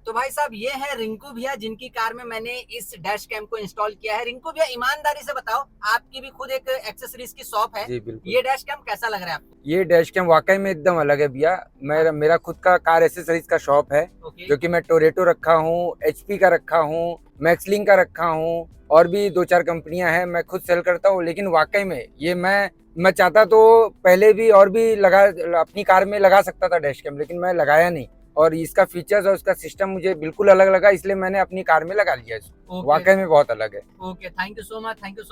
तो भाई साहब ये है रिंकू भैया जिनकी कार में मैंने इस डैश कैम को इंस्टॉल किया है। रिंकू भैया ईमानदारी से बताओ, आपकी भी खुद एक एक्सेसरीज की शॉप है। जी बिल्कुल। ये डैश कैम कैसा लग रहा है आपको? ये डैश कैम वाकई में एकदम अलग है भैया। मेरा खुद का कार एसेसरीज का शॉप है, जो कि मैं टोरेटो रखा हूँ, एचपी का रखा हूँ, मैक्सलिंग का रखा हूँ और भी 2-4 कंपनियां हैं। मैं खुद सेल करता हूँ, लेकिन वाकई में ये मैं चाहता तो पहले भी और भी अपनी कार में लगा सकता था डैश कैम, लेकिन मैं लगाया नहीं। और इसका फीचर्स और उसका सिस्टम मुझे बिल्कुल अलग लगा, इसलिए मैंने अपनी कार में लगा लिया इसको। वाकई में बहुत अलग है। Okay, thank you so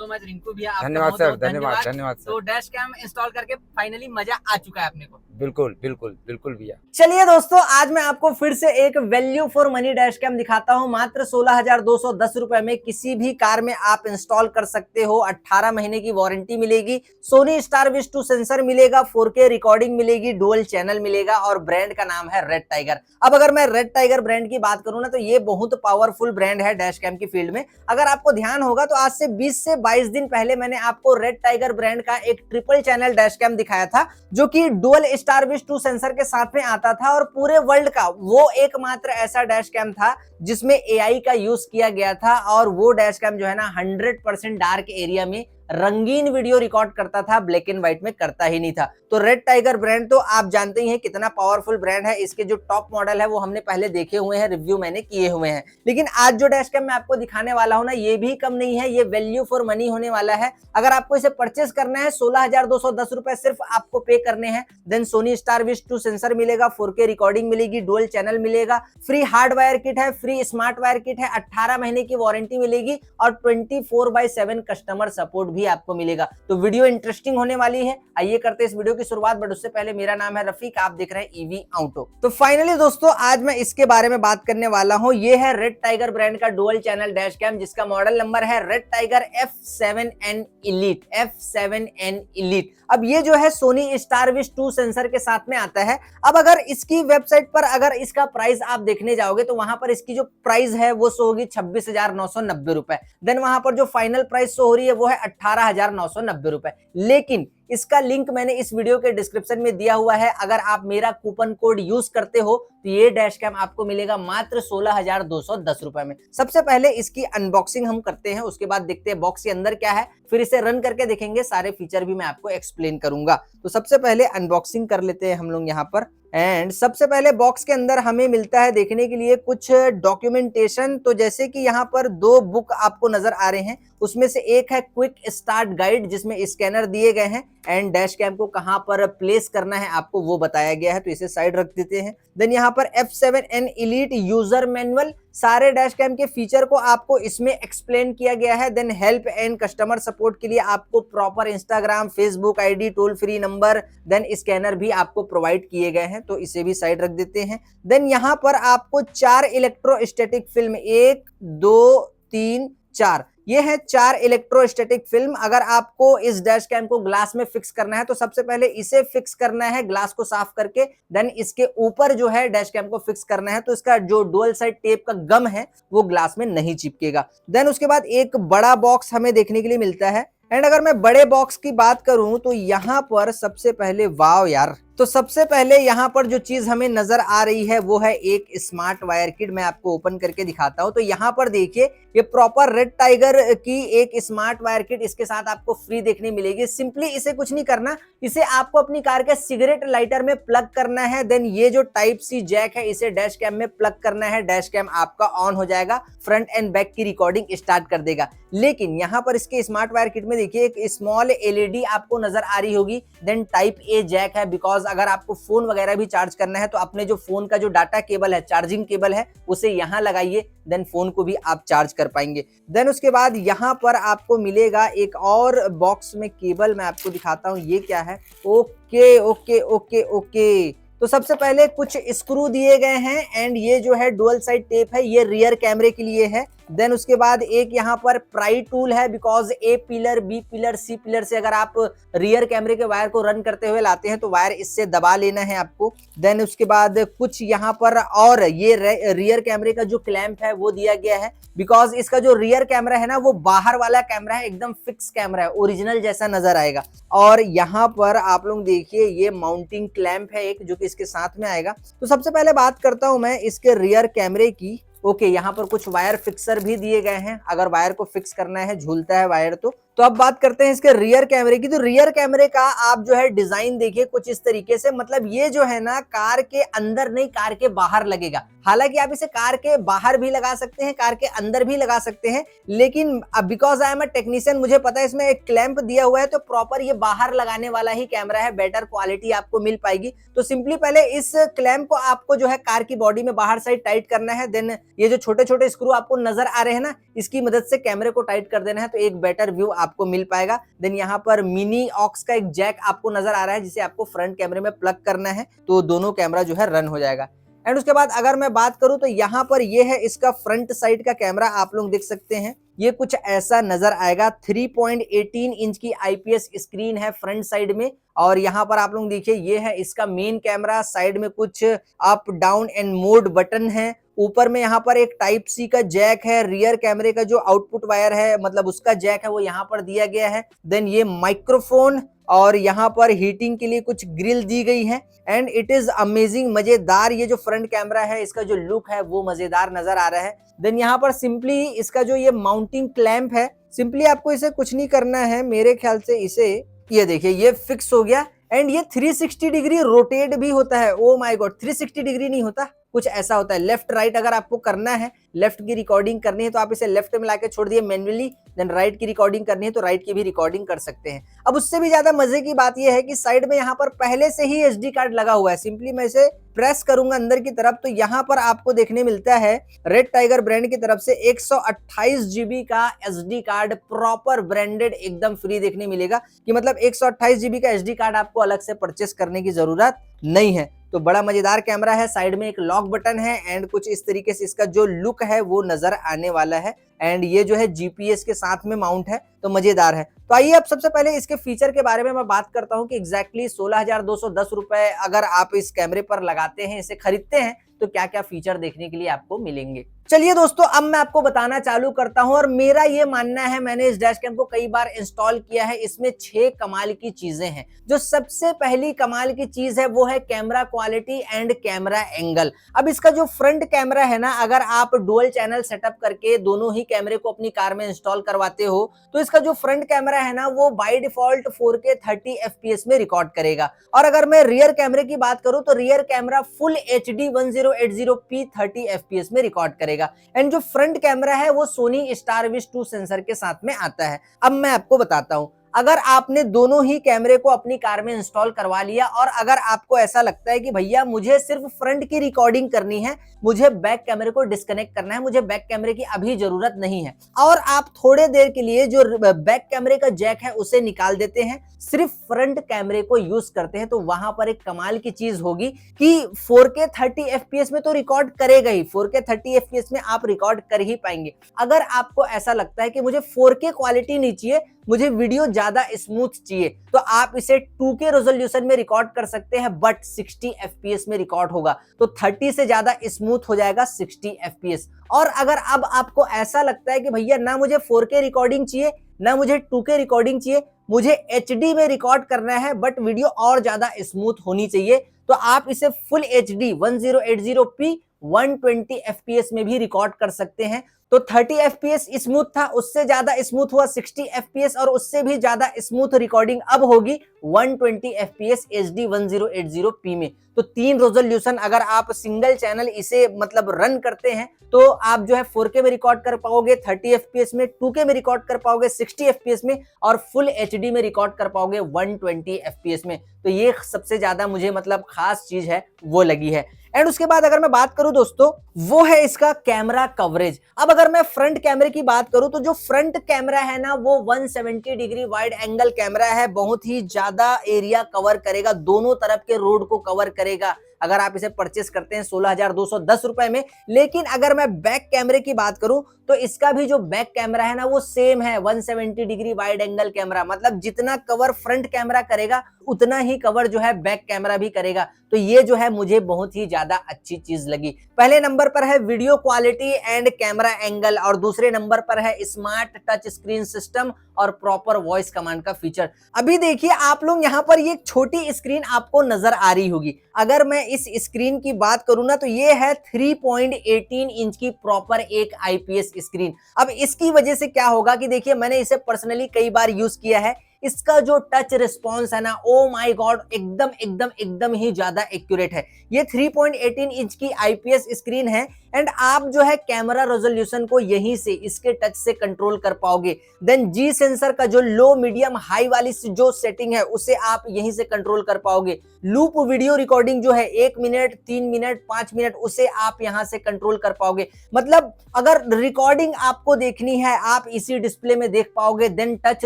much Rinku भैया। धन्यवाद सर, धन्यवाद सर। तो डैश कैम इंस्टॉल करके फाइनली मजा आ चुका है अपने को। बिल्कुल बिल्कुल बिल्कुल भैया। चलिए दोस्तों, आज मैं आपको फिर से एक value for money dash cam दिखाता हूं। मात्र 16,210 रुपए में किसी भी कार में आप इंस्टॉल कर सकते हो। 18 महीने की वारंटी मिलेगी, सोनी स्टार विश 2 सेंसर मिलेगा, 4K रिकॉर्डिंग मिलेगी, डुअल चैनल मिलेगा और ब्रांड का नाम है रेड टाइगर। अब अगर मैं रेड टाइगर ब्रांड की बात करूं ना, तो ये बहुत पावरफुल ब्रांड है डैश कैम की फील्ड में। अगर आपको ध्यान होगा तो आज से 20 से 22 दिन पहले मैंने आपको रेड टाइगर ब्रांड का एक ट्रिपल चैनल डैश कैम दिखाया था, जो कि डुअल स्टार विश 2 सेंसर के साथ में आता था और पूरे वर्ल्ड का वो एकमात्र ऐसा डैश कैम था जिसमें एआई का यूज किया गया था। और वो डैश कैम जो है ना 100% डार्क एरिया में रंगीन वीडियो रिकॉर्ड करता था, ब्लैक एंड व्हाइट में करता ही नहीं था। तो रेड टाइगर ब्रांड तो आप जानते ही हैं कितना पावरफुल ब्रांड है। इसके जो टॉप मॉडल है वो हमने पहले देखे हुए हैं, रिव्यू मैंने किए हुए हैं। लेकिन आज जो डैश कैम मैं आपको दिखाने वाला हूं ना, ये भी कम नहीं है, ये वैल्यू फॉर मनी होने वाला है। अगर आपको इसे परचेस करना है 16,210 रुपए सिर्फ आपको पे करने हैं। Then Sony Starvis 2 sensor मिलेगा, 4K रिकॉर्डिंग मिलेगी, डुअल चैनल मिलेगा, फ्री हार्डवायर किट है, फ्री स्मार्ट वायर किट है, 18 महीने की वारंटी मिलेगी और 24/7 कस्टमर सपोर्ट भी आपको मिलेगा। तो वीडियो इंटरेस्टिंग होने वाली है। आइए करते हैं इस वीडियो की शुरुआत, बट उससे पहले मेरा नाम है रफीक, आप देख रहे हैं ईवी ऑटो। तो फाइनली दोस्तों, आज मैं इसके बारे में बात करने वाला हूं। ये है रेड टाइगर ब्रांड का डुअल चैनल डैश कैम, जिसका मॉडल नंबर है red tiger F7N Elite, F7N Elite। अब ये जो है सोनी स्टार विश 2 सेंसर के साथ में आता है। अब अगर इसकी वेबसाइट पर अगर इसका प्राइस आप देखने जाओगे तो वहां पर इसकी जो प्राइस है वो शो होगी 26,990 रुपए। देन वहां पर जो फाइनल प्राइस शो हो रही है वो है 18,990 रुपए। लेकिन इसका लिंक मैंने इस वीडियो के डिस्क्रिप्शन में दिया हुआ है। अगर आप मेरा कूपन कोड यूज करते हो तो ये डैश कैम आपको मिलेगा मात्र 16,210 रुपए में। सबसे पहले इसकी अनबॉक्सिंग हम करते हैं, उसके बाद देखते हैं बॉक्स के अंदर क्या है, फिर इसे रन करके देखेंगे, सारे फीचर भी मैं आपको एक्सप्लेन करूंगा। तो सबसे पहले अनबॉक्सिंग कर लेते हैं हम लोग यहाँ पर। एंड सबसे पहले बॉक्स के अंदर हमें मिलता है देखने के लिए कुछ डॉक्यूमेंटेशन। तो जैसे कि यहाँ पर 2 बुक आपको नजर आ रहे हैं, उसमें से एक है क्विक स्टार्ट गाइड, जिसमें स्कैनर दिए गए हैं एंड डैश कैम को कहां पर प्लेस करना है आपको वो बताया गया है। तो इसे साइड रख देते हैं। देन यहाँ पर F7N Elite यूजर मैनुअल, सारे डैश कैम के फीचर को आपको इसमें एक्सप्लेन किया गया है। Then help and customer support के लिए आपको proper Instagram, Facebook ID, toll free number, then scanner भी आपको प्रोवाइड किए गए हैं। तो इसे भी साइड रख देते हैं। देन यहाँ पर आपको 4 इलेक्ट्रोस्टैटिक फिल्म, 1 2 3 4, ये है 4 इलेक्ट्रोस्टैटिक फिल्म। अगर आपको इस डैश कैम को ग्लास में फिक्स करना है तो सबसे पहले इसे फिक्स करना है ग्लास को साफ करके। देन इसके ऊपर जो है डैश कैम को फिक्स करना है, तो इसका जो डुअल साइड टेप का गम है वो ग्लास में नहीं चिपकेगा। देन उसके बाद एक बड़ा बॉक्स हमें देखने के लिए मिलता है। एंड अगर मैं बड़े बॉक्स की बात करूं तो यहाँ पर सबसे पहले, वाव यार, तो सबसे पहले यहाँ पर जो चीज हमें नजर आ रही है वो है एक स्मार्ट वायर किट। मैं आपको ओपन करके दिखाता हूं। तो यहाँ पर देखिए, ये प्रॉपर रेड टाइगर की एक स्मार्ट वायर किट इसके साथ आपको फ्री देखने मिलेगी। सिंपली इसे कुछ नहीं करना, इसे आपको अपनी कार के सिगरेट लाइटर में प्लग करना है। देन ये जो टाइप सी जैक है इसे डैश कैम में प्लग करना है। डैश कैम आपका ऑन हो जाएगा, फ्रंट एंड बैक की रिकॉर्डिंग स्टार्ट कर देगा। लेकिन यहाँ पर इसके स्मार्ट वायर किट में देखिए एक स्मॉल एलईडी आपको नजर आ रही होगी। देन टाइप ए जैक है, बिकॉज अगर आपको फोन वगैरह भी चार्ज करना है तो अपने जो फोन का जो डाटा केबल है, चार्जिंग केबल है, उसे यहाँ लगाइए। देन फोन को भी आप चार्ज कर पाएंगे। देन उसके बाद यहाँ पर आपको मिलेगा एक और बॉक्स में केबल, मैं आपको दिखाता हूँ ये क्या है। ओके ओके ओके ओके, तो सबसे पहले कुछ स्क्रू दिए गए हैं एंड ये जो है डुअल साइड टेप है, ये रियर कैमरे के लिए है। देन उसके बाद एक यहाँ पर प्राई टूल है, because A pillar, B pillar, C pillar से अगर आप रियर कैमरे के वायर को रन करते हुए लाते हैं तो वायर इससे दबा लेना है आपको। देन उसके बाद कुछ यहाँ पर और ये रियर कैमरे का जो क्लैंप है वो दिया गया है, बिकॉज इसका जो रियर कैमरा है ना वो बाहर वाला कैमरा है, एकदम फिक्स कैमरा है, ओरिजिनल जैसा नजर आएगा। और यहाँ पर आप लोग देखिए ये माउंटिंग क्लैंप है एक, जो कि इसके साथ में आएगा। तो सबसे पहले बात करता हूं मैं इसके रियर कैमरे की। ओके, यहाँ पर कुछ वायर फिक्सर भी दिए गए हैं, अगर वायर को फिक्स करना है, झूलता है वायर तो अब बात करते हैं इसके रियर कैमरे की। तो रियर कैमरे का आप जो है डिजाइन देखिए कुछ इस तरीके से, मतलब ये जो है ना कार के अंदर नहीं, कार के बाहर लगेगा। हालांकि आप इसे कार के बाहर भी लगा सकते हैं, कार के अंदर भी लगा सकते हैं, लेकिन because I am a technician, मुझे पता है इसमें एक क्लैंप दिया हुआ है, तो प्रॉपर ये बाहर लगाने वाला ही कैमरा है, बेटर क्वालिटी आपको मिल पाएगी। तो सिंपली पहले इस क्लैंप को आपको जो है कार की बॉडी में बाहर साइड टाइट करना है। देन ये जो छोटे छोटे स्क्रू आपको नजर आ रहे हैं ना, इसकी मदद से कैमरे को टाइट कर देना है, तो एक बेटर व्यू आपको मिल पाएगा। देन यहाँ पर मिनी ऑक्स का एक जैक आपको नजर आ रहा है, जिसे आपको फ्रंट कैमरे में प्लग करना है, तो दोनों कैमरा जो है रन हो जाएगा। एंड उसके बाद अगर मैं बात करूं तो यहाँ पर ये है इसका फ्रंट साइड का कैमरा, आप लोग देख सकते हैं ये कुछ ऐसा नजर आएगा। 3.18 इंच की आईपीएस स्क्रीन है फ्रंट साइड में, और यहाँ पर आप लोग देखिए ये है इसका मेन कैमरा। साइड में कुछ up down and mode button है, ऊपर में यहाँ पर एक टाइप सी का जैक है, रियर कैमरे का जो आउटपुट वायर है मतलब उसका जैक है वो यहाँ पर दिया गया है। देन ये माइक्रोफोन, और यहाँ पर हीटिंग के लिए कुछ ग्रिल दी गई है। एंड इट इज अमेजिंग, मजेदार ये जो फ्रंट कैमरा है इसका जो लुक है वो मजेदार नजर आ रहा है। देन यहाँ पर सिंपली इसका जो ये माउंटिंग क्लैंप है, सिंपली आपको इसे कुछ नहीं करना है, मेरे ख्याल से इसे ये देखिए ये फिक्स हो गया। एंड ये 360 डिग्री रोटेट भी होता है। ओ माय गॉड, 360 डिग्री नहीं होता, कुछ ऐसा होता है। लेफ्ट राइट अगर आपको करना है, लेफ्ट की रिकॉर्डिंग करनी है तो आप इसे लेफ्ट में लाके छोड़ दिए मैन्युअली, देन राइट की रिकॉर्डिंग करनी है तो राइट की भी रिकॉर्डिंग कर सकते हैं। अब उससे भी ज्यादा मजे की बात यह है कि साइड में यहाँ पर पहले से ही एसडी कार्ड लगा हुआ है। सिंपली मैं इसे प्रेस करूंगा अंदर की तरफ तो यहाँ पर आपको देखने मिलता है रेड टाइगर ब्रांड की तरफ से 128 जीबी का एसडी कार्ड, प्रॉपर ब्रांडेड, एकदम फ्री देखने मिलेगा, कि मतलब 128 जीबी का एसडी कार्ड आपको अलग से परचेस करने की जरूरत नहीं है। तो बड़ा मजेदार कैमरा है, साइड में एक लॉक बटन है, एंड कुछ इस तरीके से इसका जो लुक है वो नजर आने वाला है। एंड ये जो है जीपीएस के साथ में माउंट है, तो मजेदार है। तो आइए अब सबसे पहले इसके फीचर के बारे में मैं बात करता हूं कि एग्जैक्टली 16,210 रुपए अगर आप इस कैमरे पर लगाते हैं, इसे खरीदते हैं, तो क्या क्या फीचर देखने के लिए आपको मिलेंगे। चलिए दोस्तों, अब मैं आपको बताना चालू करता हूं, और मेरा ये मानना है, मैंने इस डैश कैम को कई बार इंस्टॉल किया है, इसमें 6 कमाल की चीजें हैं। जो सबसे पहली कमाल की चीज है वो है camera quality and camera angle. अब इसका जो फ्रंट कैमरा है ना, अगर आप डुअल चैनल सेटअप करके दोनों ही कैमरे को अपनी कार में इंस्टॉल करवाते हो तो इसका जो फ्रंट कैमरा है ना वो बाय डिफॉल्ट 4K 30 FPS में रिकॉर्ड करेगा। और अगर मैं रियर कैमरे की बात करूं तो rear camera full HD 1080p 30 FPS में रिकॉर्ड करेगा। एंड जो फ्रंट कैमरा है वो सोनी स्टारविश 2 सेंसर के साथ में आता है। अब मैं आपको बताता हूं, अगर आपने दोनों ही कैमरे को अपनी कार में इंस्टॉल करवा लिया और अगर आपको ऐसा लगता है कि भैया मुझे सिर्फ फ्रंट की रिकॉर्डिंग करनी है, मुझे बैक कैमरे को डिस्कनेक्ट करना है, मुझे बैक कैमरे की अभी जरूरत नहीं है, और आप थोड़े देर के लिए जो बैक कैमरे का जैक है उसे निकाल देते हैं, सिर्फ फ्रंट कैमरे को यूज करते हैं, तो वहां पर एक कमाल की चीज होगी कि 4K 30 FPS में तो रिकॉर्ड करेगा ही, 4K 30 FPS में आप रिकॉर्ड कर ही पाएंगे। अगर आपको ऐसा लगता है कि मुझे 4K क्वालिटी नहीं चाहिए, मुझे वीडियो ज्यादा स्मूथ चाहिए, तो आप इसे 2K रेजोल्यूशन में रिकॉर्ड कर सकते हैं, बट 60 FPS में रिकॉर्ड होगा, तो 30 से ज्यादा स्मूथ हो जाएगा 60 FPS। और अगर अब आपको ऐसा लगता है कि भैया ना मुझे 4K रिकॉर्डिंग चाहिए, ना मुझे 2K रिकॉर्डिंग चाहिए, मुझे HD में रिकॉर्ड करना है बट वीडियो और ज्यादा स्मूथ होनी चाहिए, तो आप इसे फुल HD 1080p 120 FPS में भी रिकॉर्ड कर सकते हैं। तो 30 FPS स्मूथ था, उससे ज्यादा स्मूथ हुआ 60 FPS, और उससे भी ज्यादा स्मूथ रिकॉर्डिंग अब होगी 120 FPS HD 1080p में। तो 3 रेजोल्यूशन अगर आप सिंगल चैनल इसे मतलब रन करते हैं तो आप जो है 4K में रिकॉर्ड कर पाओगे 30 FPS में, 2K में रिकॉर्ड कर पाओगे 60 FPS में, और फुल HD में रिकॉर्ड कर पाओगे 120 FPS में। तो ये सबसे ज्यादा मुझे मतलब खास चीज है वो लगी है। एंड उसके बाद अगर मैं बात करूं दोस्तों, वो है इसका कैमरा कवरेज। अब अगर मैं फ्रंट कैमरे की बात करूं तो जो फ्रंट कैमरा है ना वो 170 डिग्री वाइड एंगल कैमरा है, बहुत ही ज्यादा एरिया कवर करेगा, दोनों तरफ के रोड को कवर करेगा। अगर आप इसे परचेस करते हैं 16,210 रुपए में। लेकिन अगर मैं बैक कैमरे की बात करूं तो इसका भी जो बैक कैमरा है ना वो सेम है, 170 डिग्री वाइड एंगल कैमरा। मतलब जितना कवर फ्रंट कैमरा करेगा उतना ही कवर जो है बैक कैमरा भी करेगा। तो ये जो है मुझे बहुत ही ज्यादा अच्छी चीज लगी। पहले नंबर पर है video quality and camera angle, और दूसरे नंबर पर है स्मार्ट टच स्क्रीन सिस्टम और प्रॉपर वॉइस कमांड का फीचर। अभी देखिए आप लोग यहाँ पर ये छोटी स्क्रीन आपको नजर आ रही होगी। अगर मैं इस स्क्रीन की बात करूं ना तो ये है 3.18 इंच की प्रॉपर एक आईपीएस स्क्रीन। अब इसकी वजह से क्या होगा कि देखिए मैंने इसे पर्सनली कई बार यूज किया है। इसका जो टच रिस्पॉन्स है ना, ओ माय गॉड, एकदम एकदम एकदम ही ज्यादा एक्यूरेट है। ये 3.18 इंच की आईपीएस स्क्रीन है एंड आप जो है कैमरा रेजोल्यूशन को यहीं से इसके टच से कंट्रोल कर पाओगे। देन जी सेंसर का जो लो मीडियम हाई वाली जो सेटिंग है उसे आप यहीं से कंट्रोल कर पाओगे। लूप वीडियो रिकॉर्डिंग जो है 1 मिनट 3 मिनट 5 मिनट उसे आप यहां से कंट्रोल कर पाओगे। मतलब अगर रिकॉर्डिंग आपको देखनी है आप इसी डिस्प्ले में देख पाओगे। Then touch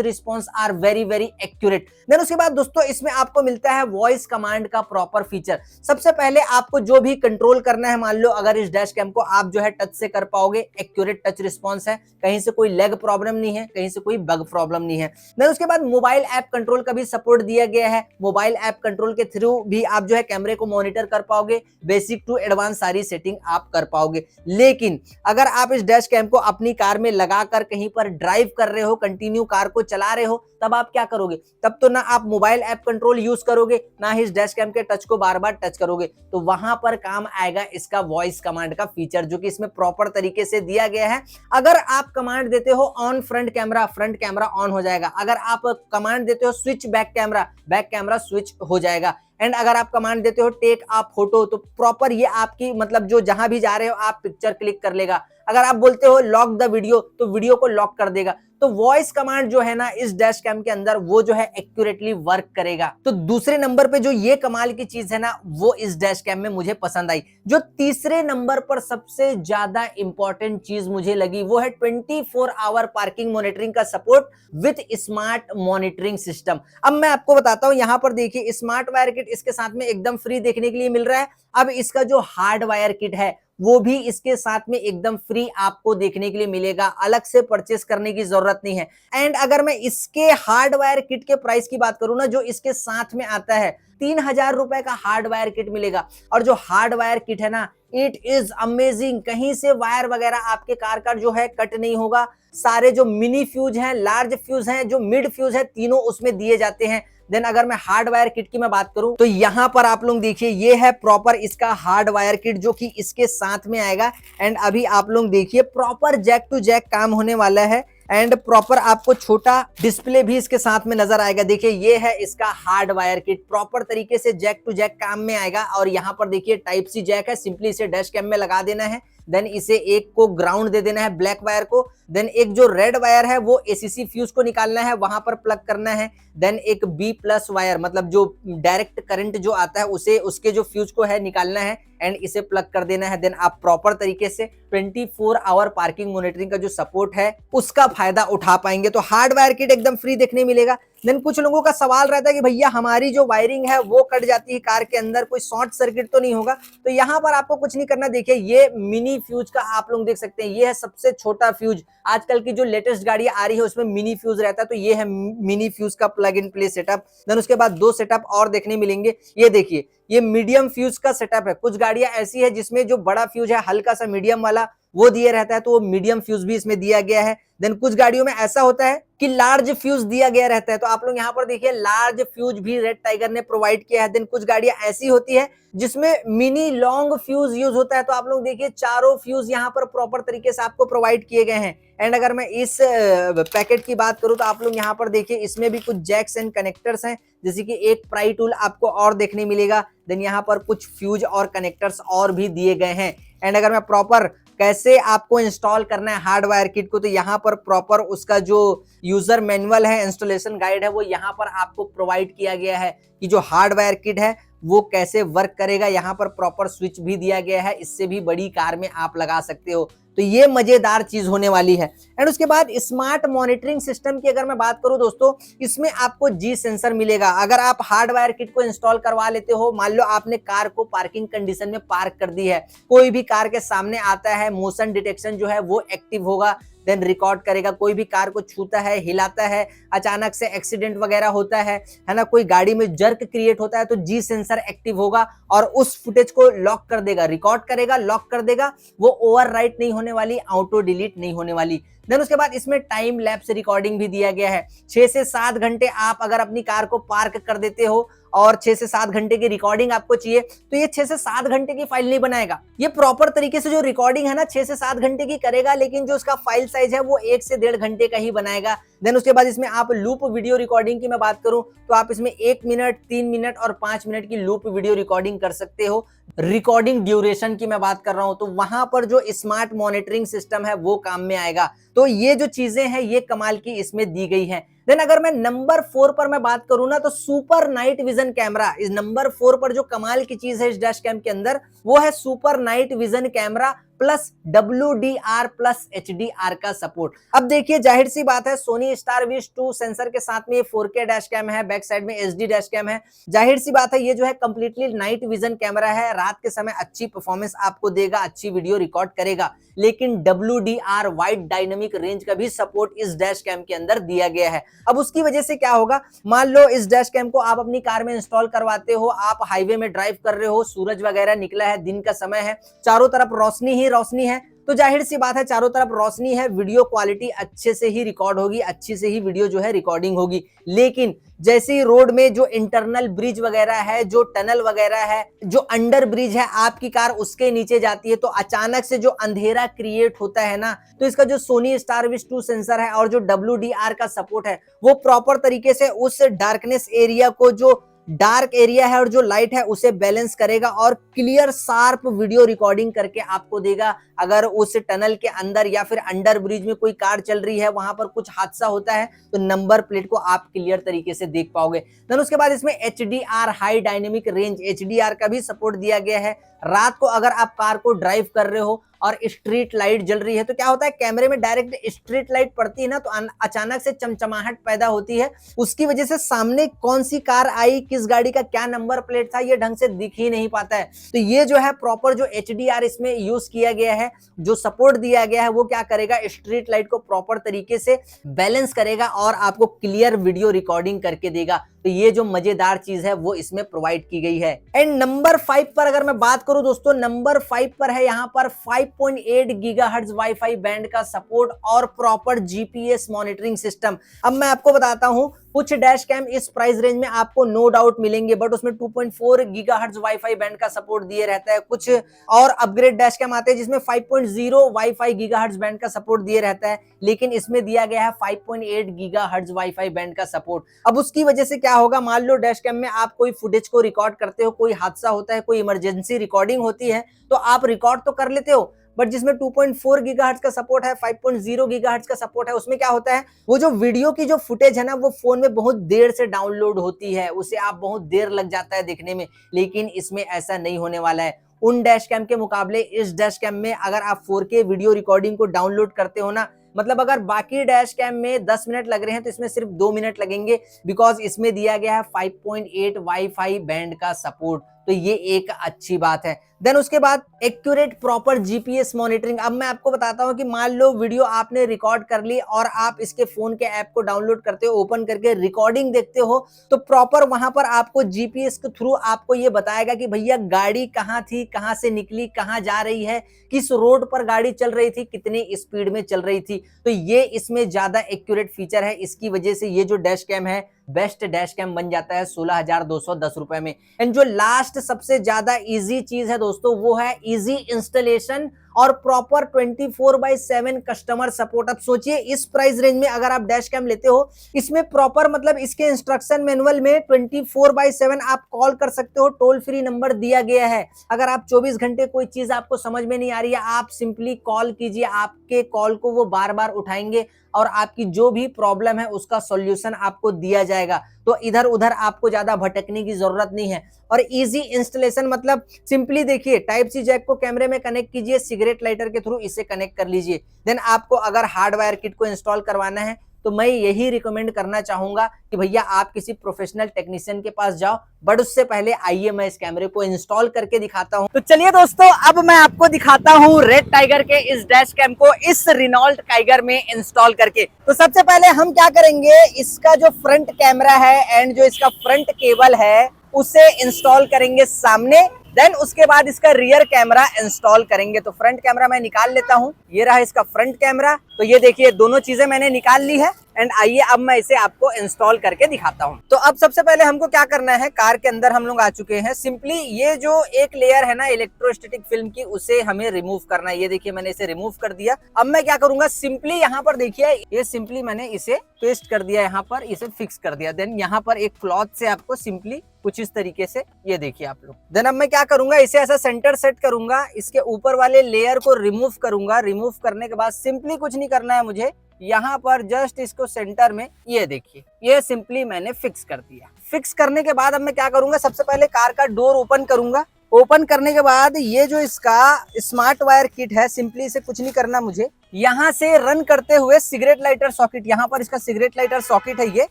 response are very very accurate. Then उसके बाद दोस्तों इसमें आपको मिलता है वॉइस कमांड का प्रॉपर फीचर। सबसे पहले आपको जो भी कंट्रोल करना है, मान लो अगर इस डैश कैम को आप जो है टच से कर पाओगे, एक्यूरेट टच रिस्पॉन्स है, कहीं से कोई लैग प्रॉब्लम नहीं है, कहीं से कोई बग प्रॉब्लम नहीं है। देन उसके बाद मोबाइल ऐप कंट्रोल का भी सपोर्ट दिया गया है। मोबाइल ऐप कंट्रोल के थ्रू भी आप जो है कैमरे को मॉनिटर कर पाओगे, बेसिक टू एडवांस सारी सेटिंग आप कर पाओगे। लेकिन अगर आप इस डैश कैम को अपनी कार में लगाकर कहीं पर ड्राइव कर रहे हो, कंटिन्यू कार को चला रहे हो, तब आप क्या करोगे? तब तो ना आप मोबाइल ऐप कंट्रोल यूज करोगे, ना ही इस डैश कैम के टच को बार बार टच करोगे। तो वहां पर काम आएगा इसका वॉइस कमांड का फीचर, जो कि इसमें प्रॉपर तरीके से दिया गया है। अगर आप कमांड देते हो ऑन फ्रंट कैमरा ऑन हो जाएगा। अगर आप कमांड देते हो स्विच बैक कैमरा स्विच हो जाएगा। एंड अगर आप कमांड देते हो टेक आप फोटो, तो प्रॉपर ये आपकी मतलब जो जहां भी जा रहे हो आप पिक्चर क्लिक कर लेगा। अगर आप बोलते हो लॉक द वीडियो, तो वीडियो को लॉक कर देगा। तो वॉइस कमांड जो है ना इस डैश कैम के अंदर वो जो है एक्यूरेटली वर्क करेगा। तो दूसरे नंबर पे जो ये कमाल की चीज है ना वो इस डैश कैम में मुझे पसंद आई। जो तीसरे नंबर पर सबसे ज्यादा इंपॉर्टेंट चीज मुझे लगी वो है 24 आवर पार्किंग मॉनिटरिंग का support with smart monitoring system. अब मैं आपको बताता हूं, यहां पर देखिए स्मार्ट वायर किट इसके साथ में एकदम फ्री देखने के लिए मिल रहा है। अब इसका जो हार्ड वायर किट है वो भी इसके साथ में एकदम फ्री आपको देखने के लिए मिलेगा, अलग से परचेस करने की जरूरत नहीं है। एंड अगर मैं इसके हार्ड वायर किट के प्राइस की बात करूं ना, जो इसके साथ में आता है 3,000 रुपए का हार्ड वायर किट मिलेगा। और जो हार्ड वायर किट है ना इट इज अमेजिंग, कहीं से वायर वगैरह आपके कार का जो है कट नहीं होगा। सारे जो मिनी फ्यूज हैं, लार्ज फ्यूज हैं, जो मिड फ्यूज है, तीनों उसमें दिए जाते हैं। देन अगर मैं हार्ड वायर किट की मैं बात करूं तो यहां पर आप लोग देखिए ये है प्रॉपर इसका हार्ड वायर किट जो कि इसके साथ में आएगा। एंड अभी आप लोग देखिए प्रॉपर जैक टू जैक काम होने वाला है एंड प्रॉपर आपको छोटा डिस्प्ले भी इसके साथ में नजर आएगा। देखिए ये है इसका हार्ड वायर किट, प्रॉपर तरीके से जैक टू जैक काम में आएगा। और यहाँ पर देखिए टाइप सी जैक है, सिंपली इसे डैश कैम में लगा देना है। देन इसे एक को ग्राउंड दे देना है ब्लैक वायर को। देन एक जो रेड वायर है वो एसीसी फ्यूज को निकालना है, वहां पर प्लग करना है। देन एक B+ वायर मतलब जो डायरेक्ट करंट जो आता है उसे उसके जो फ्यूज को है निकालना है एंड इसे प्लग कर देना है। देन आप प्रॉपर तरीके से 24 आवर पार्किंग मॉनिटरिंग का जो सपोर्ट है उसका फायदा उठा पाएंगे। तो हार्ड वायर किट एकदम फ्री देखने मिलेगा। देन कुछ लोगों का सवाल रहता है कि भैया हमारी जो वायरिंग है वो कट जाती है कार के अंदर, कोई शॉर्ट सर्किट तो नहीं होगा? तो यहाँ पर आपको कुछ नहीं करना। देखिए ये मिनी फ्यूज का आप लोग देख सकते हैं, ये है सबसे छोटा फ्यूज। आजकल की जो लेटेस्ट गाड़ियां आ रही है उसमें मिनी फ्यूज रहता है, तो ये है मिनी फ्यूज का plug in play setup. Then उसके बाद 2 सेटअप और देखने मिलेंगे। ये देखिए ये मीडियम फ्यूज का सेटअप है। कुछ गाड़ियां ऐसी है जिसमें जो बड़ा फ्यूज है हल्का सा मीडियम वाला वो दिए रहता है, तो वो मीडियम फ्यूज भी इसमें दिया गया है। देन कुछ गाड़ियों में ऐसा होता है कि लार्ज फ्यूज दिया गया रहता है, तो आप लोग यहाँ पर देखिए लार्ज फ्यूज भी रेड टाइगर ने प्रोवाइड किया है। देन कुछ गाड़ियां ऐसी होती है जिसमें मिनी लॉन्ग फ्यूज यूज होता है, तो आप लोग देखिए चारों फ्यूज यहाँ पर प्रॉपर तरीके से आपको प्रोवाइड किए गए हैं। एंड अगर मैं इस पैकेट की बात करूं तो आप लोग यहाँ पर देखिए इसमें भी कुछ जैक्स एंड कनेक्टर्स हैं, जैसे कि एक प्राई टूल आपको और देखने मिलेगा। देन यहाँ पर कुछ फ्यूज और कनेक्टर्स और भी दिए गए हैं। एंड अगर मैं प्रॉपर कैसे आपको इंस्टॉल करना है हार्ड वायर किट को, तो यहाँ पर प्रॉपर उसका जो यूजर मैनुअल है, इंस्टॉलेशन गाइड है, वो यहाँ पर आपको प्रोवाइड किया गया है कि जो हार्ड वायर किट है वो कैसे वर्क करेगा। यहाँ पर प्रॉपर स्विच भी दिया गया है, इससे भी बड़ी कार में आप लगा सकते हो। तो ये मजेदार चीज होने वाली है। एंड उसके बाद स्मार्ट मॉनिटरिंग सिस्टम की अगर मैं बात करूं दोस्तों, इसमें आपको जी सेंसर मिलेगा। अगर आप हार्डवायर किट को इंस्टॉल करवा लेते हो, मान लो आपने कार को पार्किंग कंडीशन में पार्क कर दी है, कोई भी कार के सामने आता है, मोशन डिटेक्शन जो है वो एक्टिव होगा, देन रिकॉर्ड करेगा। कोई भी कार को छूता है, हिलाता है, अचानक से एक्सीडेंट वगैरह होता है ना, कोई गाड़ी में जर्क क्रिएट होता है, तो जी सेंसर एक्टिव होगा और उस फुटेज को लॉक कर देगा, रिकॉर्ड करेगा, लॉक कर देगा। वो ओवरराइट नहीं होने वाली, ऑटो डिलीट नहीं होने वाली। देन उसके बाद इसमें टाइम लैप्स रिकॉर्डिंग भी दिया गया है। 6 से 7 घंटे आप अगर अपनी कार को पार्क कर देते हो और 6 से 7 घंटे की रिकॉर्डिंग आपको चाहिए, तो ये 6 से 7 घंटे की फाइल नहीं बनाएगा। ये प्रॉपर तरीके से जो रिकॉर्डिंग है ना 6 से 7 घंटे की करेगा, लेकिन जो उसका फाइल साइज है वो 1 से 1.5 घंटे का ही बनाएगा। देन उसके बाद इसमें आप लूप वीडियो रिकॉर्डिंग की मैं बात करूं तो आप इसमें 1 मिनट, 3 मिनट और 5 मिनट की लूप वीडियो रिकॉर्डिंग कर सकते हो। रिकॉर्डिंग ड्यूरेशन की मैं बात कर रहा हूं, तो वहां पर जो स्मार्ट मॉनिटरिंग सिस्टम है वो काम में आएगा। तो ये जो चीजें हैं ये कमाल की इसमें दी गई हैं। देन अगर मैं नंबर 4 पर मैं बात करूं ना, तो सुपर नाइट विजन कैमरा। इस नंबर 4 पर जो कमाल की चीज है इस डैश कैम के अंदर, वो है super night vision camera plus WDR plus HDR का सपोर्ट। अब देखिए जाहिर सी बात है, सोनी स्टार विश 2 सेंसर के साथ में ये 4K डैश कैम है, बैक साइड में HD डैश कैम है। जाहिर सी बात है ये जो है कंप्लीटली नाइट विजन कैमरा है, रात के समय अच्छी परफॉर्मेंस आपको देगा, अच्छी वीडियो रिकॉर्ड करेगा। लेकिन WDR वाइड डायनेमिक रेंज का भी सपोर्ट इस डैश कैम के अंदर दिया गया है। अब उसकी वजह से क्या होगा, मान लो इस डैश कैम को आप अपनी कार में इंस्टॉल करवाते हो, आप हाईवे में ड्राइव कर रहे हो, सूरज वगैरह निकला है, दिन का समय है, चारों तरफ रोशनी ही रोशनी है, तो जाहिर सी बात है चारों तरफ रोशनी है, वीडियो क्वालिटी अच्छे से ही रिकॉर्ड होगी, अच्छी से ही वीडियो जो है रिकॉर्डिंग होगी। लेकिन जैसे ही रोड में जो इंटरनल ब्रिज वगैरह है, जो टनल वगैरह है, जो अंडर ब्रिज है, आपकी कार उसके नीचे जाती है, तो अचानक से जो अंधेरा क्रिएट होता है ना, तो इसका जो सोनी स्टार विश 2 सेंसर है और जो WDR का सपोर्ट है वो प्रॉपर तरीके से उस डार्कनेस एरिया को, जो डार्क एरिया है और जो लाइट है, उसे बैलेंस करेगा और क्लियर शार्प वीडियो रिकॉर्डिंग करके आपको देगा। अगर उस टनल के अंदर या फिर अंडर ब्रिज में कोई कार चल रही है, वहां पर कुछ हादसा होता है, तो नंबर प्लेट को आप क्लियर तरीके से देख पाओगे। देन उसके बाद इसमें HDR high dynamic range HDR का भी सपोर्ट दिया गया है। रात को अगर आप कार को ड्राइव कर रहे हो और स्ट्रीट लाइट जल रही है, तो क्या होता है, कैमरे में डायरेक्ट स्ट्रीट लाइट पड़ती है ना, तो अचानक से चमचमाहट पैदा होती है, उसकी वजह से सामने कौन सी कार आई, किस गाड़ी का क्या नंबर प्लेट था, ये ढंग से दिख ही नहीं पाता है। तो ये जो है प्रॉपर जो HDR इसमें यूज किया गया है, जो सपोर्ट दिया गया है, वो क्या करेगा, स्ट्रीट लाइट को प्रॉपर तरीके से बैलेंस करेगा और आपको क्लियर वीडियो रिकॉर्डिंग करके देगा। तो ये जो मजेदार चीज है वो इसमें प्रोवाइड की गई है। एंड नंबर 5 पर अगर मैं बात करूं दोस्तों, नंबर 5 पर है यहाँ पर 5.8 गीगाहर्ट्ज वाईफाई बैंड का सपोर्ट और प्रॉपर GPS मॉनिटरिंग सिस्टम। अब मैं आपको बताता हूं, कुछ डैश कैम इस प्राइस रेंज में आपको नो डाउट मिलेंगे, बट उसमें 2.4 गीगाहर्ट्ज वाईफाई बैंड का सपोर्ट दिए रहता है। कुछ और अपग्रेड डैश कैम आते हैं जिसमें 5.0 वाईफाई गीगाहर्ट्ज बैंड का सपोर्ट दिए रहता है, लेकिन इसमें दिया गया है 5.8 गीगाहर्ट्ज वाईफाई बैंड का सपोर्ट। अब उसकी वजह से क्या होगा, मान लो डैश कैम में आप कोई फुटेज को रिकॉर्ड करते हो, कोई हादसा होता है, कोई इमरजेंसी रिकॉर्डिंग होती है, तो आप रिकॉर्ड तो कर लेते हो, बट जिसमें 2.4 गीगाहर्ट्ज का सपोर्ट है, 5.0 गीगाहर्ट्ज का सपोर्ट है, उसमें क्या होता है, वो जो वीडियो की जो फुटेज है ना, वो फोन में बहुत देर से डाउनलोड होती है, उसे आप बहुत देर लग जाता है देखने में। लेकिन इसमें ऐसा नहीं होने वाला है। उन डैश कैम के मुकाबले इस डैश कैम में अगर आप 4K वीडियो रिकॉर्डिंग को डाउनलोड करते हो ना, मतलब अगर बाकी डैश कैम में 10 मिनट लग रहे हैं तो इसमें सिर्फ 2 मिनट लगेंगे, बिकॉज इसमें दिया गया है 5.8 वाईफाई बैंड का सपोर्ट। तो ये एक अच्छी बात है। देन उसके बाद एक्यूरेट प्रॉपर GPS मॉनिटरिंग। अब मैं आपको बताता हूं कि मान लो वीडियो आपने रिकॉर्ड कर ली और आप इसके फोन के ऐप को डाउनलोड करते हो, ओपन करके रिकॉर्डिंग देखते हो, तो प्रॉपर वहां पर आपको GPS के थ्रू आपको ये बताएगा कि भैया गाड़ी कहां थी, कहां से निकली, कहां जा रही है, किस रोड पर गाड़ी चल रही थी, कितनी स्पीड में चल रही थी। तो ये इसमें ज्यादा एक्यूरेट फीचर है। इसकी वजह से ये जो डैश कैम है बेस्ट डैश कैम बन जाता है 16,210 रुपए में। एंड जो लास्ट सबसे ज्यादा इजी चीज है दोस्तों, वो है इजी इंस्टॉलेशन और प्रॉपर 24/7 कस्टमर सपोर्ट। अब सोचिए इस प्राइस रेंज में अगर आप डैश कैम लेते हो, इसमें प्रॉपर मतलब इसके इंस्ट्रक्शन मैनुअल में 24/7 आप कॉल कर सकते हो, टोल फ्री नंबर दिया गया है। अगर आप 24 घंटे कोई चीज आपको समझ में नहीं आ रही है, आप सिंपली कॉल कीजिए, आपके कॉल को वो बार बार उठाएंगे, और आपकी जो भी प्रॉब्लम है उसका सॉल्यूशन आपको दिया जाएगा। तो इधर उधर आपको ज्यादा भटकने की जरूरत नहीं है। और इजी इंस्टॉलेशन मतलब सिंपली देखिए, टाइप सी जैक को कैमरे में कनेक्ट कीजिए, सिगरेट लाइटर के थ्रू इसे कनेक्ट कर लीजिए। देन आपको अगर हार्डवायर किट को इंस्टॉल करवाना है तो मैं यही रिकमेंड करना चाहूंगा कि भैया आप किसी प्रोफेशनल टेक्नीशियन के पास जाओ, बट उससे पहले आइए मैं इस कैमरे को इंस्टॉल करके दिखाता हूं। तो चलिए दोस्तों, अब मैं आपको दिखाता हूं रेड टाइगर के इस डैश कैम को इस रिनॉल्ट टाइगर में इंस्टॉल करके। तो सबसे पहले हम क्या करेंगे, इसका जो फ्रंट कैमरा है एंड जो इसका फ्रंट केबल है उसे इंस्टॉल करेंगे सामने। देन उसके बाद इसका रियर कैमरा इंस्टॉल करेंगे। तो फ्रंट कैमरा मैं निकाल लेता हूं, ये रहा इसका फ्रंट कैमरा। तो ये देखिए दोनों चीजें मैंने निकाल ली है एंड आइए अब मैं इसे आपको इंस्टॉल करके दिखाता हूं। तो अब सबसे पहले हमको क्या करना है, कार के अंदर हम लोग आ चुके हैं। सिंपली ये जो एक लेयर है ना इलेक्ट्रोस्टैटिक फिल्म की, उसे हमें रिमूव करना है। ये देखिए मैंने इसे रिमूव कर दिया। अब मैं क्या करूंगा, सिंपली यहाँ पर देखिए, ये सिंपली मैंने इसे पेस्ट कर दिया, यहाँ पर इसे फिक्स कर दिया। देन यहाँ पर एक क्लॉथ से आपको सिंपली कुछ इस तरीके से, ये देखिए आप लोग। देन अब मैं क्या करूंगा, इसे ऐसा सेंटर सेट करूंगा, इसके ऊपर वाले लेयर को रिमूव करूंगा। रिमूव करने के बाद सिंपली कुछ नहीं करना है मुझे, यहाँ पर जस्ट इसको सेंटर में, ये देखिए, ये सिंपली मैंने फिक्स कर दिया। फिक्स करने के बाद अब मैं क्या करूंगा, सबसे पहले कार का डोर ओपन करूंगा। ओपन करने के बाद ये जो इसका स्मार्ट वायर किट है, सिंपली इसे कुछ नहीं करना मुझे, यहाँ से रन करते हुए सिगरेट लाइटर सॉकेट, यहाँ पर इसका सिगरेट लाइटर सॉकेट है ये,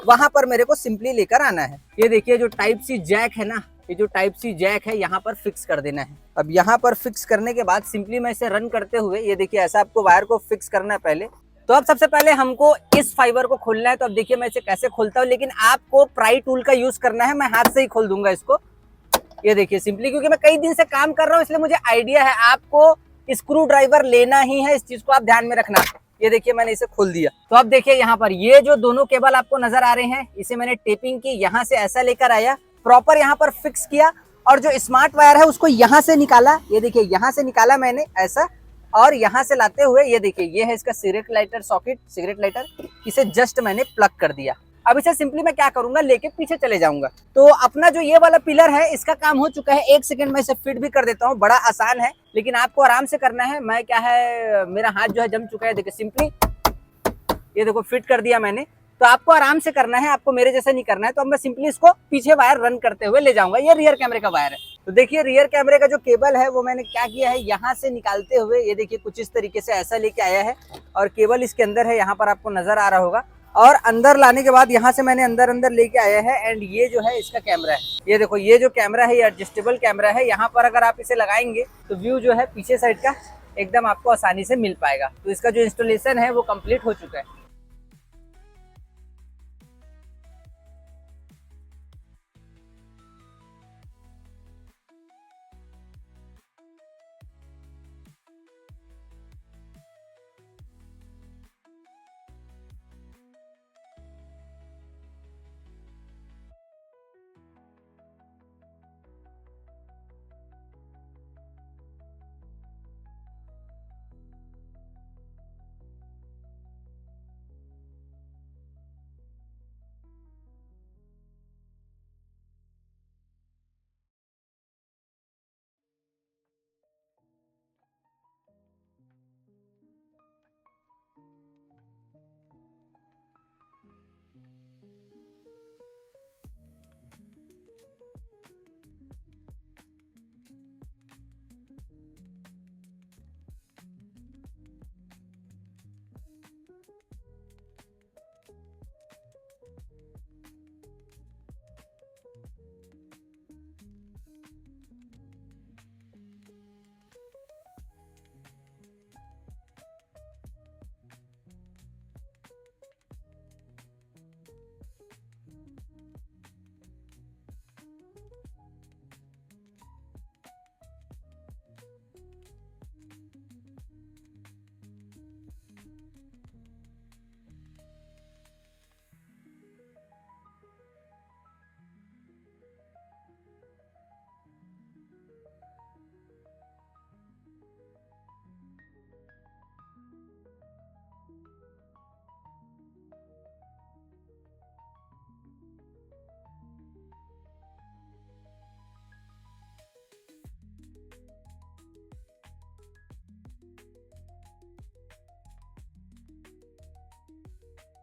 वहां पर मेरे को सिंपली लेकर आना है। ये देखिए जो टाइप सी जैक है ना, ये जो टाइप सी जैक है यहाँ पर फिक्स कर देना है। अब यहाँ पर फिक्स करने के बाद सिंपली मैं इसे रन करते हुए, ये देखिए ऐसा आपको वायर को फिक्स करना है पहले। तो अब सबसे पहले हमको इस फाइबर को खोलना है। तो अब देखिए मैं इसे कैसे खोलता हूँ, लेकिन आपको प्राई टूल का यूज करना है, मैं हाथ से ही खोल दूंगा इसको। ये देखिए सिंपली, क्योंकि मैं कई दिन से काम कर रहा हूँ इसलिए मुझे आइडिया है, आपको स्क्रू ड्राइवर लेना ही है, इस चीज को आप ध्यान में रखना। ये देखिए मैंने इसे खोल दिया। तो अब देखिए यहाँ पर ये जो दोनों केबल आपको नजर आ रहे हैं, इसे मैंने टेपिंग की, यहाँ से ऐसा लेकर आया, प्रॉपर यहाँ पर फिक्स किया, और जो स्मार्ट वायर है उसको यहाँ से निकाला। ये देखिए यहाँ से निकाला मैंने ऐसा, और यहाँ से लाते हुए ये देखिए ये है इसका cigarette lighter socket, cigarette lighter, इसे जस्ट मैंने प्लग कर दिया। अब इसे सिंपली मैं क्या करूंगा, लेके पीछे चले जाऊंगा। तो अपना जो ये वाला पिलर है इसका काम हो चुका है, 1 सेकंड में इसे फिट भी कर देता हूँ। बड़ा आसान है, लेकिन आपको आराम से करना है। मैं क्या है, मेरा हाथ जो है जम चुका है, देखिए सिंपली ये देखो फिट कर दिया मैंने। तो आपको आराम से करना है, आपको मेरे जैसा नहीं करना है। तो अब मैं सिंपली इसको पीछे वायर रन करते हुए ले जाऊंगा। ये रियर कैमरे का वायर है। तो देखिए रियर कैमरे का जो केबल है वो मैंने क्या किया है, यहाँ से निकालते हुए ये देखिए कुछ इस तरीके से ऐसा लेके आया है, और केबल इसके अंदर है, यहाँ पर आपको नजर आ रहा होगा। और अंदर लाने के बाद यहाँ से मैंने अंदर अंदर लेके आया है, एंड ये जो है इसका कैमरा है। ये देखो ये जो कैमरा है ये एडजस्टेबल कैमरा है। यहाँ पर अगर आप इसे लगाएंगे तो व्यू जो है पीछे साइड का एकदम आपको आसानी से मिल पाएगा। तो इसका जो इंस्टॉलेशन है वो कंप्लीट हो चुका है।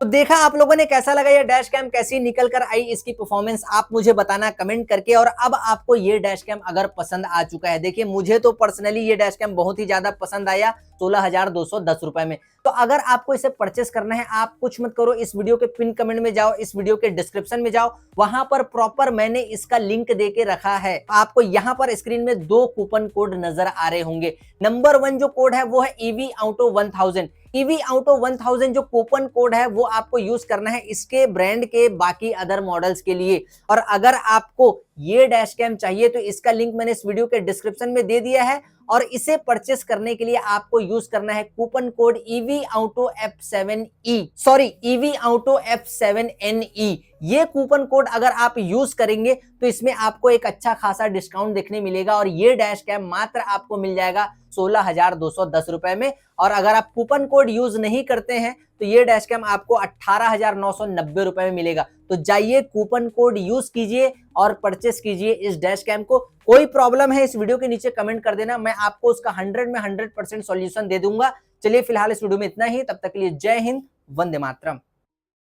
तो देखा आप लोगों ने, कैसा लगा ये डैश कैम, कैसी निकल कर आई इसकी परफॉर्मेंस, आप मुझे बताना कमेंट करके। और अब आपको ये डैश कैम अगर पसंद आ चुका है, देखिए मुझे तो पर्सनली ये डैश कैम बहुत ही ज्यादा पसंद आया 16,210 रुपए में। तो अगर आपको इसे परचेस करना है, आप कुछ मत करो, इस वीडियो के पिन कमेंट में जाओ, इस वीडियो के डिस्क्रिप्शन में जाओ, वहां पर प्रॉपर मैंने इसका लिंक दे के रखा है। आपको यहाँ पर स्क्रीन में 2 कूपन कोड नजर आ रहे होंगे। नंबर 1 जो कोड है वो है EV Auto 1000। EV Auto 1000 जो कूपन कोड है वो आपको यूज करना है इसके ब्रांड के बाकी अदर मॉडल्स के लिए। और अगर आपको ये डैश कैम चाहिए तो इसका लिंक मैंने इस वीडियो के डिस्क्रिप्शन में दे दिया है। और इसे परचेस करने के लिए आपको यूज करना है coupon code EV Auto F7E, sorry EV Auto F7NE। ये कूपन कोड अगर आप यूज करेंगे तो इसमें आपको एक अच्छा खासा डिस्काउंट देखने मिलेगा और ये डैश कैम मात्र आपको मिल जाएगा 16,210 रुपए में। और अगर आप कूपन कोड यूज नहीं करते हैं तो ये डैश कैम आपको 18,990 रुपए में मिलेगा। तो जाइए कूपन कोड यूज कीजिए और परचेस कीजिए इस डैश कैम को। कोई प्रॉब्लम है इस वीडियो के नीचे कमेंट कर देना, मैं आपको उसका 100 में 100% सॉल्यूशन दे दूंगा। चलिए फिलहाल इस वीडियो में इतना ही, तब तक के लिए जय हिंद, वंदे मातरम।